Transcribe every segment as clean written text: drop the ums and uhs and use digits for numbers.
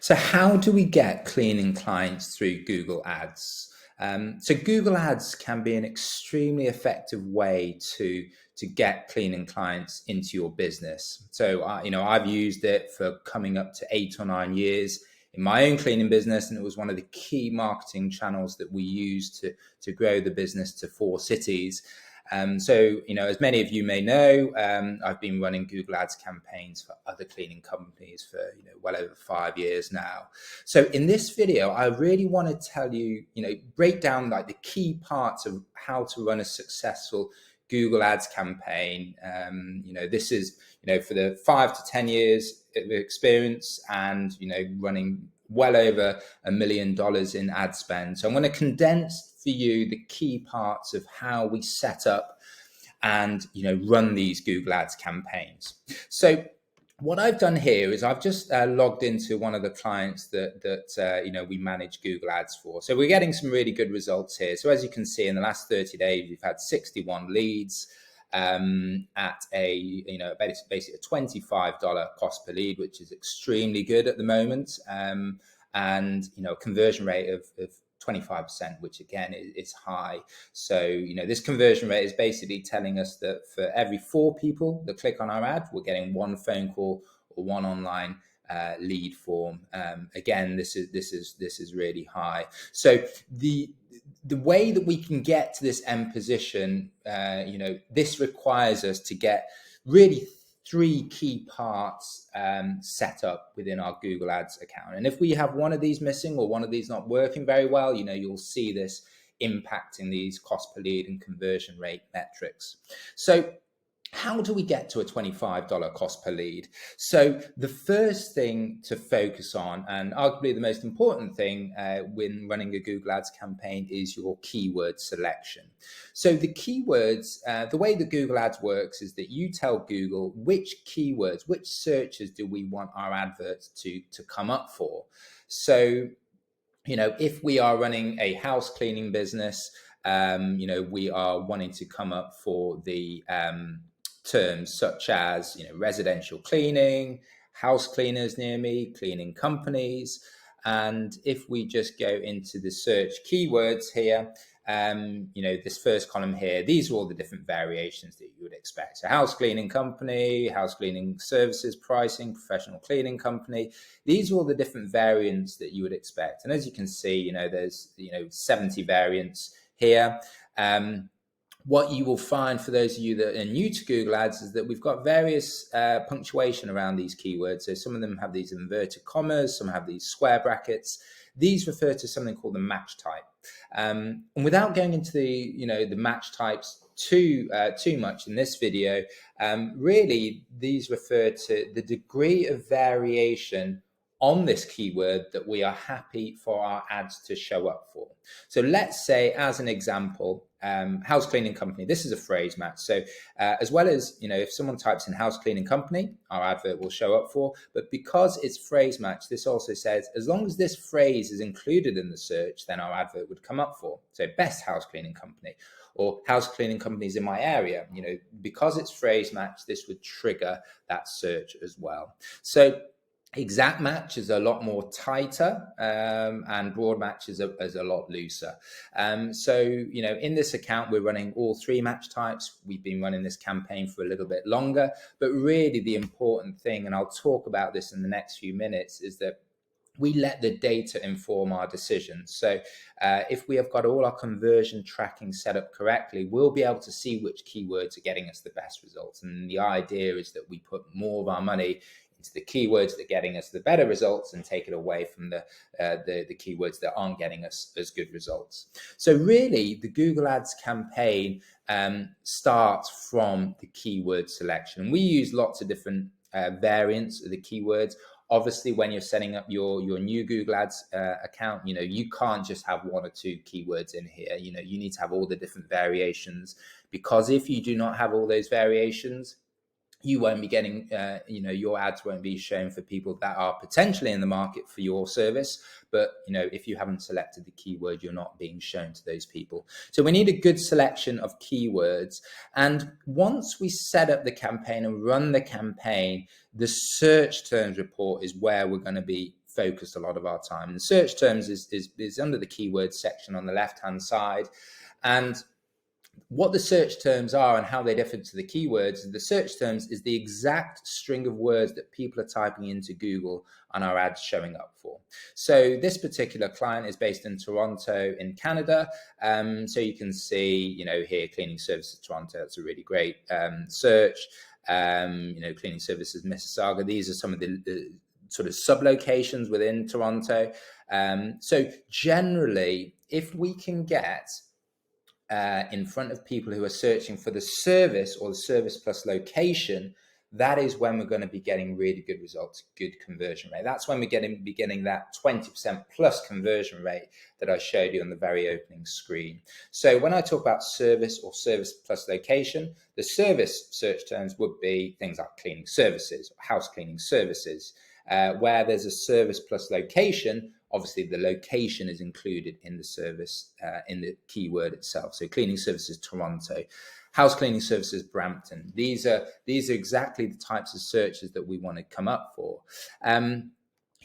So how do we get cleaning clients through Google Ads? So Google Ads can be an extremely effective way to get cleaning clients into your business. So I've used it for coming up to 8 or 9 years in my own cleaning business, and it was one of the key marketing channels that we used to grow the business to 4 cities. As many of you may know, I've been running Google Ads campaigns for other cleaning companies for, well over 5 years now. So in this video, I really want to tell you, break down like the key parts of how to run a successful Google Ads campaign. This is, for the 5 to 10 years of experience and, running well over $1 million in ad spend. So I'm going to condense for you the key parts of how we set up and run these Google Ads campaigns. So what I've done here is I've just logged into one of the clients that we manage Google Ads for. So we're getting some really good results here. So as you can see, in the last 30 days, we've had 61 leads at basically a $25 cost per lead, which is extremely good at the moment, and a conversion rate of 25%, which again is high. So this conversion rate is basically telling us that for every 4 people that click on our ad, we're getting 1 phone call or 1 online lead form. Again, this is really high. So the way that we can get to this end position, this requires us to get really 3 key parts set up within our Google Ads account. And if we have one of these missing or one of these not working very well, you'll see this impacting these cost per lead and conversion rate metrics. So how do we get to a $25 cost per lead? So the first thing to focus on, and arguably the most important thing when running a Google Ads campaign, is your keyword selection. So the keywords, the way that Google Ads works is that you tell Google which keywords, which searches do we want our adverts to come up for. So, if we are running a house cleaning business, we are wanting to come up for the terms such as residential cleaning, house cleaners near me, cleaning companies. And if we just go into the search keywords here, this first column here, these are all the different variations that you would expect. So house cleaning company, house cleaning services, pricing, professional cleaning company. These are all the different variants that you would expect. And as you can see, there's 70 variants here. What you will find, for those of you that are new to Google Ads, is that we've got various punctuation around these keywords. So some of them have these inverted commas, some have these square brackets. These refer to something called the match type. And without going into the match types too much in this video, really these refer to the degree of variation on this keyword that we are happy for our ads to show up for. So let's say, as an example, house cleaning company. This is a phrase match. So as well as, if someone types in house cleaning company, our advert will show up for. But because it's phrase match, this also says, as long as this phrase is included in the search, then our advert would come up for. So best house cleaning company, or house cleaning companies in my area. Because it's phrase match, this would trigger that search as well. So exact match is a lot more tighter, and broad match is a lot looser. In this account, we're running all 3 match types. We've been running this campaign for a little bit longer, but really the important thing, and I'll talk about this in the next few minutes, is that we let the data inform our decisions. So if we have got all our conversion tracking set up correctly, we'll be able to see which keywords are getting us the best results. And the idea is that we put more of our money into the keywords that are getting us the better results and take it away from the keywords that aren't getting us as good results. So really, the Google Ads campaign starts from the keyword selection. We use lots of different variants of the keywords. Obviously, when you're setting up your new Google Ads account, you can't just have 1 or 2 keywords in here. You need to have all the different variations, because if you do not have all those variations, you won't be getting, your ads won't be shown for people that are potentially in the market for your service. But, if you haven't selected the keyword, you're not being shown to those people. So we need a good selection of keywords. And once we set up the campaign and run the campaign, the search terms report is where we're going to be focused a lot of our time. And search terms is under the keywords section on the left-hand side. And what the search terms are and how they differ to the keywords, the search terms is the exact string of words that people are typing into Google and our ads showing up for. So this particular client is based in Toronto in Canada. So you can see, here, cleaning services Toronto, that's a really great search. Cleaning services Mississauga, these are some of the sort of sub-locations within Toronto. So generally, if we can get in front of people who are searching for the service or the service plus location, that is when we're going to be getting really good results, good conversion rate. That's when we're beginning that 20% plus conversion rate that I showed you on the very opening screen. So when I talk about service or service plus location, the service search terms would be things like cleaning services, house cleaning services. Where there's a service plus location, obviously the location is included in the service, in the keyword itself. So cleaning services Toronto, house cleaning services Brampton. These are exactly the types of searches that we want to come up for.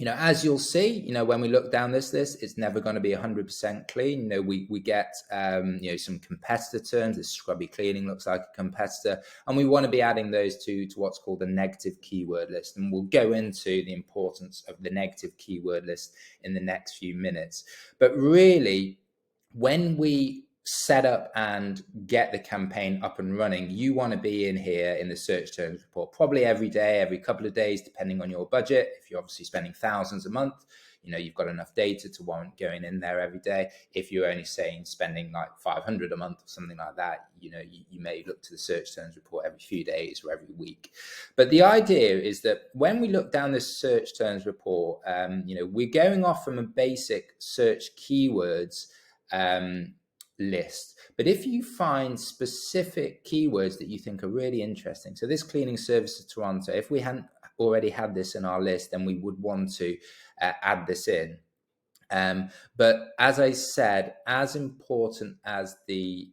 As you'll see, when we look down this list, it's never going to be 100% clean. We get, some competitor terms. This scrubby cleaning looks like a competitor, and we want to be adding those to what's called the negative keyword list. And we'll go into the importance of the negative keyword list in the next few minutes. But really, when we set up and get the campaign up and running, you want to be in here in the search terms report probably every day, every couple of days, depending on your budget. If you're obviously spending thousands a month, you've got enough data to warrant going in there every day. If you're only spending like 500 a month or something like that, you may look to the search terms report every few days or every week. But the idea is that when we look down this search terms report, we're going off from a basic search keywords list. But if you find specific keywords that you think are really interesting, so this cleaning services Toronto, if we hadn't already had this in our list, then we would want to add this in. But as I said, as important as the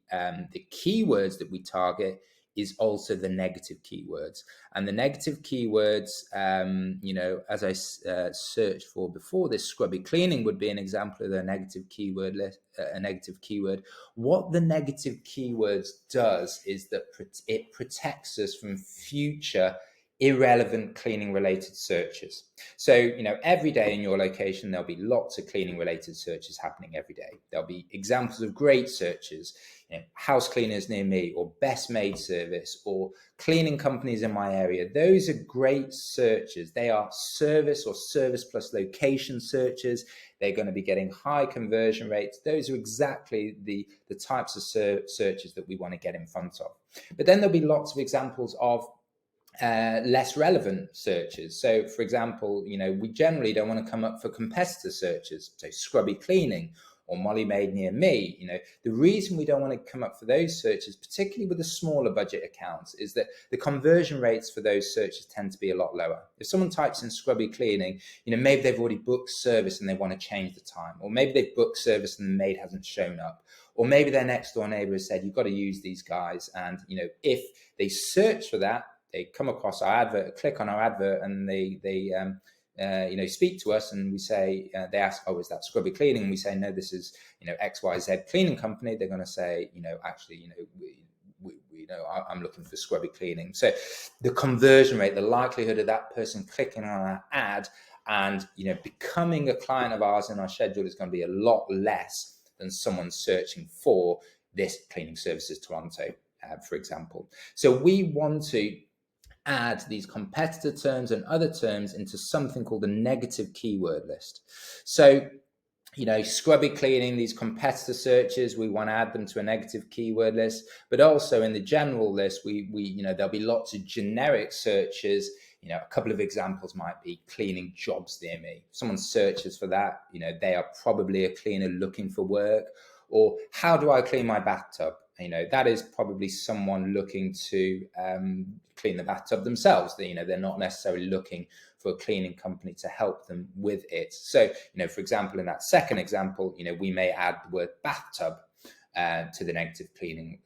keywords that we target is also the negative keywords. And the negative keywords, as I searched for before, this scrubby cleaning would be an example of the negative keyword list, a negative keyword. What the negative keywords does is that it protects us from future irrelevant cleaning related searches. So, every day in your location, there'll be lots of cleaning related searches happening every day. There'll be examples of great searches, house cleaners near me, or best maid service, or cleaning companies in my area. Those are great searches. They are service or service plus location searches. They're going to be getting high conversion rates. Those are exactly the types of searches that we want to get in front of. But then there'll be lots of examples of less relevant searches. So for example, we generally don't want to come up for competitor searches, so scrubby cleaning or Molly Maid near me. The reason we don't want to come up for those searches, particularly with the smaller budget accounts, is that the conversion rates for those searches tend to be a lot lower. If someone types in scrubby cleaning, maybe they've already booked service and they want to change the time, or maybe they've booked service and the maid hasn't shown up, or maybe their next door neighbor has said, you've got to use these guys. And, if they search for that, they come across our advert, click on our advert, and they speak to us, and we say, they ask, oh, is that scrubby cleaning? And we say, no, this is, XYZ cleaning company. They're going to say, actually, I'm looking for scrubby cleaning. So the conversion rate, the likelihood of that person clicking on our ad and, becoming a client of ours in our schedule is going to be a lot less than someone searching for this cleaning services Toronto, for example. So we want to add these competitor terms and other terms into something called a negative keyword list. So, scrubby cleaning, these competitor searches, we want to add them to a negative keyword list, but also in the general list, we there'll be lots of generic searches. A couple of examples might be cleaning jobs near me. Someone searches for that, they are probably a cleaner looking for work. Or how do I clean my bathtub? That is probably someone looking to clean the bathtub themselves. They're not necessarily looking for a cleaning company to help them with it. So, for example, in that second example, we may add the word bathtub to the negative cleaning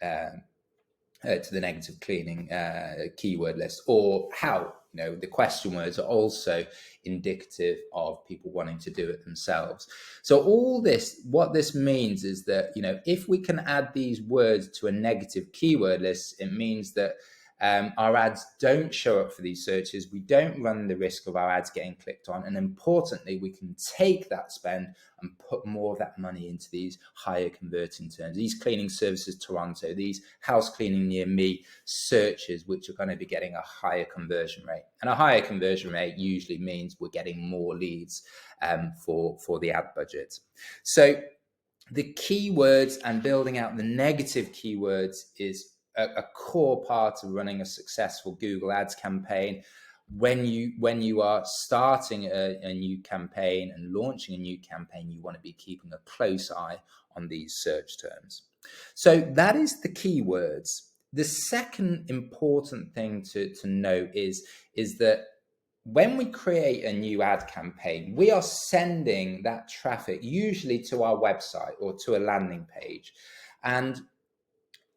keyword list, or how. the question words are also indicative of people wanting to do it themselves. So what this means is that, if we can add these words to a negative keyword list, it means that our ads don't show up for these searches. We don't run the risk of our ads getting clicked on. And importantly, we can take that spend and put more of that money into these higher converting terms, these cleaning services Toronto, these house cleaning near me searches, which are going to be getting a higher conversion rate. And a higher conversion rate usually means we're getting more leads for the ad budget. So the keywords and building out the negative keywords is a core part of running a successful Google Ads campaign. When you are starting a new campaign and launching a new campaign, you want to be keeping a close eye on these search terms. So that is the keywords. The second important thing to note is that when we create a new ad campaign, we are sending that traffic usually to our website or to a landing page. And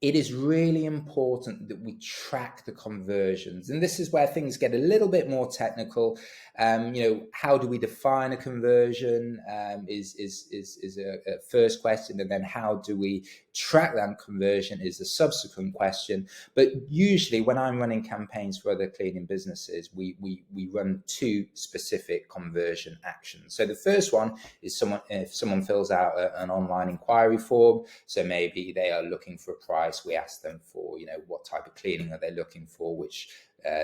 it is really important that we track the conversions. And this is where things get a little bit more technical. How do we define a conversion is a first question. And then how do we track that conversion is a subsequent question. But usually when I'm running campaigns for other cleaning businesses, we run two specific conversion actions. So the first one is if someone fills out an online inquiry form. So maybe they are looking for a price. We ask them for, what type of cleaning are they looking for, which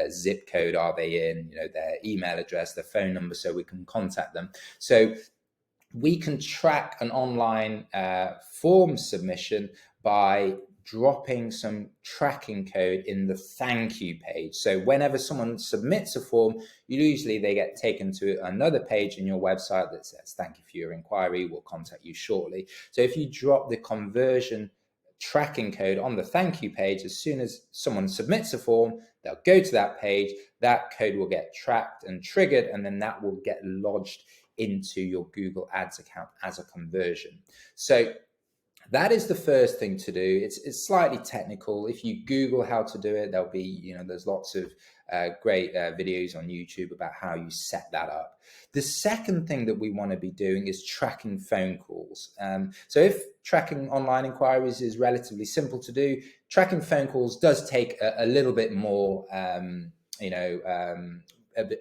zip code are they in, their email address, their phone number, so we can contact them. So we can track an online form submission by dropping some tracking code in the thank you page. So whenever someone submits a form, usually they get taken to another page in your website that says, "Thank you for your inquiry, we'll contact you shortly." So if you drop the conversion tracking code on the thank you page, as soon as someone submits a form, they'll go to that page, that code will get tracked and triggered, and then that will get lodged into your Google Ads account as a conversion. So that is the first thing to do. It's slightly technical. If you Google how to do it, there'll be, there's lots of great videos on YouTube about how you set that up. The second thing that we want to be doing is tracking phone calls. So if tracking online inquiries is relatively simple to do, tracking phone calls does take a little bit more, a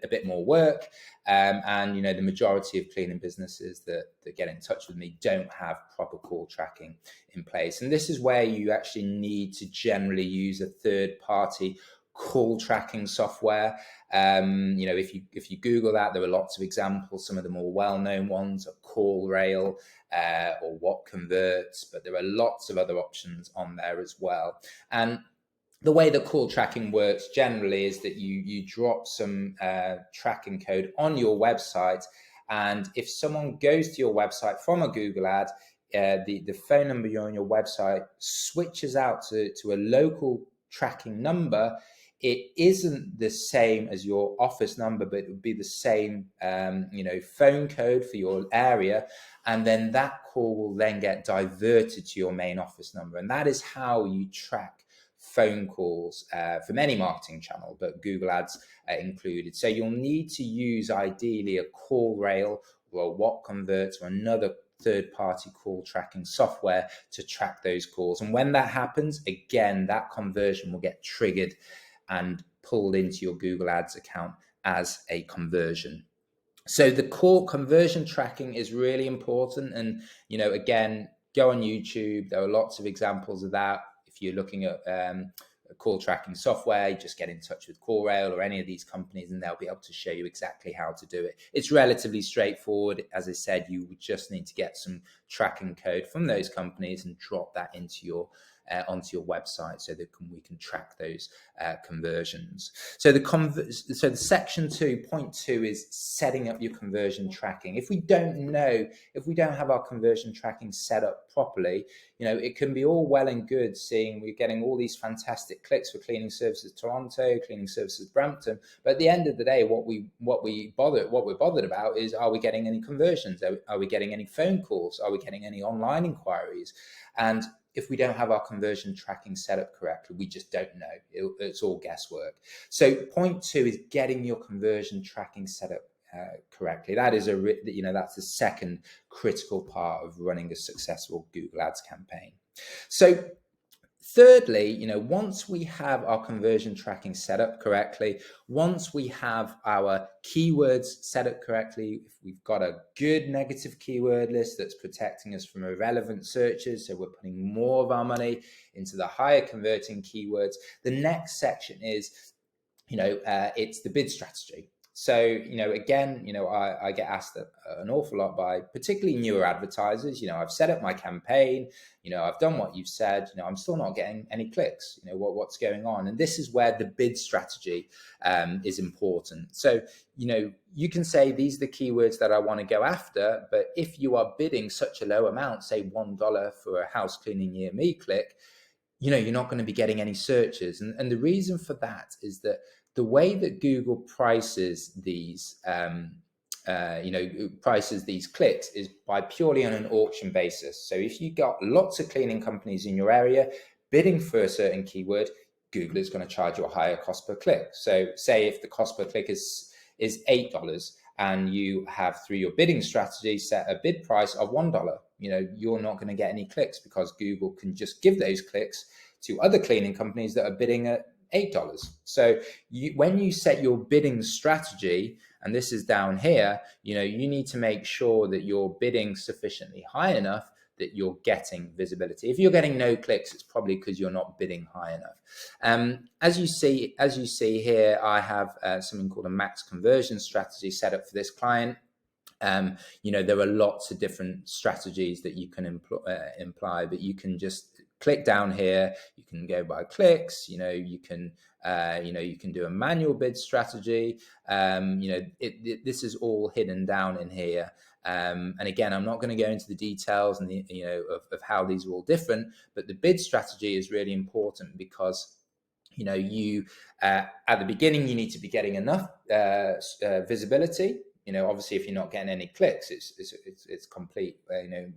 bit more work. And the majority of cleaning businesses that get in touch with me don't have proper call tracking in place. And this is where you actually need to generally use a third party call tracking software. If you Google that, there are lots of examples. Some of the more well-known ones are CallRail or What Converts, but there are lots of other options on there as well. And the way that call tracking works generally is that you drop some tracking code on your website, and if someone goes to your website from a Google ad, the phone number you're on your website switches out to a local tracking number. It isn't the same as your office number, but it would be the same phone code for your area, and then that call will then get diverted to your main office number. And that is how you track phone calls from any marketing channel, but Google Ads included. So you'll need to use ideally a CallRail or a What Converts or another third-party call tracking software to track those calls. And when that happens, again, that conversion will get triggered and pulled into your Google Ads account as a conversion. So the core conversion tracking is really important. And, again, go on YouTube. There are lots of examples of that. If you're looking at call tracking software, you just get in touch with CallRail or any of these companies and they'll be able to show you exactly how to do it. It's relatively straightforward. As I said, you would just need to get some tracking code from those companies and drop that into your onto your website so that we can track those conversions. So the section 2.2 is setting up your conversion tracking. If we don't have our conversion tracking set up properly, it can be all well and good seeing we're getting all these fantastic clicks for Cleaning Services Toronto, Cleaning Services Brampton, but at the end of the day, what we're bothered about is, are we getting any conversions? Are we getting any phone calls? Are we getting any online inquiries? And if we don't have our conversion tracking set up correctly, we just don't know. It's all guesswork. So point 2 is getting your conversion tracking set up correctly. That is that's the second critical part of running a successful Google Ads campaign. So thirdly, once we have our conversion tracking set up correctly, once we have our keywords set up correctly, if we've got a good negative keyword list that's protecting us from irrelevant searches, so we're putting more of our money into the higher converting keywords, the next section is, it's the bid strategy. So, again, I get asked an awful lot by particularly newer advertisers. I've set up my campaign, I've done what you've said, I'm still not getting any clicks, what's going on? And this is where the bid strategy is important. So, you can say these are the keywords that I want to go after, but if you are bidding such a low amount, say $1 for a house cleaning near me click, you're not going to be getting any searches. And the reason for that is that the way that Google prices these, prices these clicks is by purely on an auction basis. So if you got lots of cleaning companies in your area bidding for a certain keyword, Google is going to charge you a higher cost per click. So say if the cost per click is $8 and you have, through your bidding strategy, set a bid price of $1, you're not going to get any clicks because Google can just give those clicks to other cleaning companies that are bidding at $8. So when you set your bidding strategy, and this is down here, you need to make sure that you're bidding sufficiently high enough that you're getting visibility. If you're getting no clicks, it's probably because you're not bidding high enough. As you see here, I have something called a max conversion strategy set up for this client. There are lots of different strategies that you can imply, but you can just click down here. You can go by clicks. You can do a manual bid strategy. This is all hidden down in here. And again, I'm not going to go into the details and of how these are all different, but the bid strategy is really important because at the beginning you need to be getting enough visibility. Obviously, if you're not getting any clicks, it's complete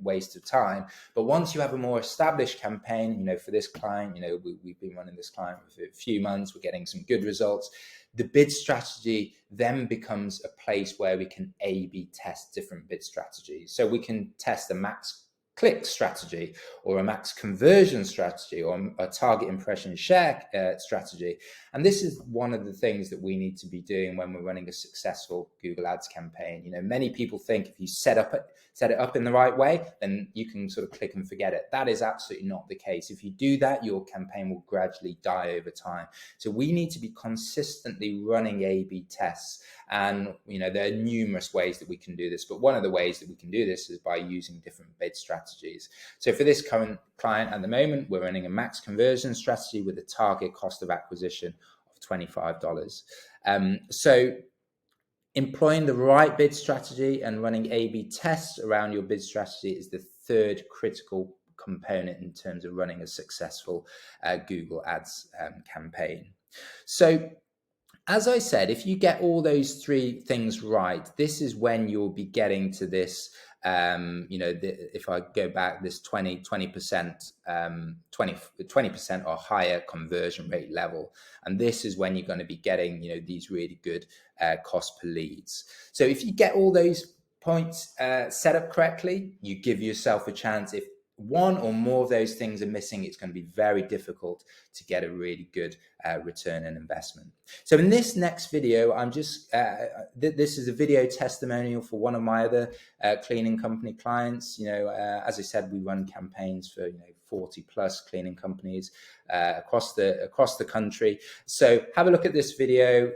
waste of time. But once you have a more established campaign, for this client, we've been running this client for a few months, we're getting some good results. The bid strategy then becomes a place where we can A/B test different bid strategies. So we can test a max click strategy or a max conversion strategy or a target impression share strategy. And this is one of the things that we need to be doing when we're running a successful Google Ads campaign. Many people think if you set it up in the right way, then you can sort of click and forget it. That is absolutely not the case. If you do that, your campaign will gradually die over time. So we need to be consistently running A/B tests. And, there are numerous ways that we can do this, but one of the ways that we can do this is by using different bid strategies. So for this current client at the moment, we're running a max conversion strategy with a target cost of acquisition of $25. So employing the right bid strategy and running A/B tests around your bid strategy is the third critical component in terms of running a successful Google Ads campaign. So as I said, if you get all those three things right, this is when you'll be getting to this, if I go back, this 20% or higher conversion rate level. And this is when you're going to be getting, these really good cost per leads. So if you get all those points set up correctly, you give yourself a chance. If one or more of those things are missing, it's going to be very difficult to get a really good return on investment. So in this next video, I'm just, this is a video testimonial for one of my other cleaning company clients. As I said, we run campaigns for 40 plus cleaning companies across the country. So have a look at this video.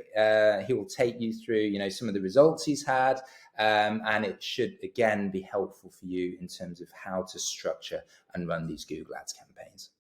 He will take you through some of the results he's had. And it should, again, be helpful for you in terms of how to structure and run these Google Ads campaigns.